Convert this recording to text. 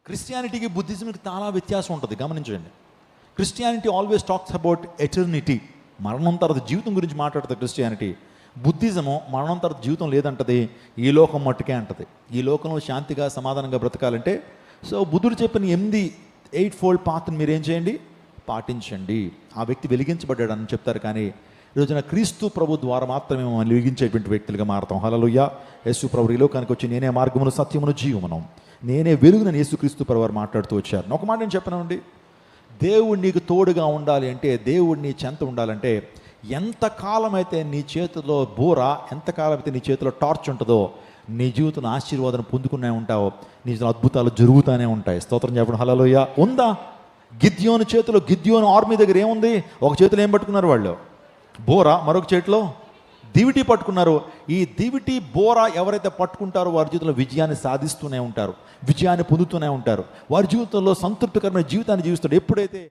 క్రిస్టియానిటీకి బుద్ధిజంకి చాలా వ్యత్యాసం ఉంటుంది, గమనించండి. Christianity always talks about eternity, మరణం తర్వాత జీవితం గురించి మాట్లాడుతుంది క్రిస్టియానిటీ. బుద్ధిజము మరణం తర్వాత జీవితం లేదంటది, ఈ లోకం మట్టుకే అంటది. ఈ లోకంలో శాంతిగా సమాధానంగా బ్రతకాలంటే సో బుద్ధుడు చెప్పిన 8 ఫోల్డ్ పాత్రను మీరు ఏం చేయండి, పాటించండి. ఆ వ్యక్తి వెలిగించబడ్డాడు అని చెప్తారు, కానీ ఈరోజున క్రీస్తు ప్రభు ద్వారా మాత్రమే మనం వెలిగించేటువంటి వ్యక్తులుగా మారతాం. హల్లెలూయా. యేసు ప్రభు ఈ లోకానికి వచ్చి నేనే మార్గమును సత్యమును జీవమును నేనే వెలుగునని యేసుక్రీస్తు ప్రభు వారు మాట్లాడుతూ వచ్చారు. ఒక మాట నేను చెప్పనండి, దేవుడు నీకు తోడుగా ఉండాలి అంటే, దేవుడు నీ చెంత ఉండాలంటే, ఎంతకాలం అయితే నీ చేతిలో బోర, ఎంతకాలం అయితే నీ చేతిలో టార్చ్ ఉంటుందో నీ జీవితంలో ఆశీర్వాదం పొందుకునే ఉంటావో, నీ జీవితంలో అద్భుతాలు జరుగుతూనే ఉంటాయి. స్తోత్రం చెప్పడం. హల్లెలూయా. ఉందా? గిద్యోను చేతిలో, గిద్యోను ఆర్మీ దగ్గర ఏముంది? ఒక చేతిలో ఏం పట్టుకున్నారు వాళ్ళు? బోర, మరొక చేతిలో దివిటి పట్టుకున్నారు. ఈ దివిటి బోర ఎవరైతే పట్టుకుంటారో వారి జీవితంలో విజయాన్ని సాధిస్తూనే ఉంటారు, విజయాన్ని పొందుతూనే ఉంటారు, వారి జీవితంలో సంతృప్తికరమైన జీవితాన్ని జీవిస్తాడు. ఎప్పుడైతే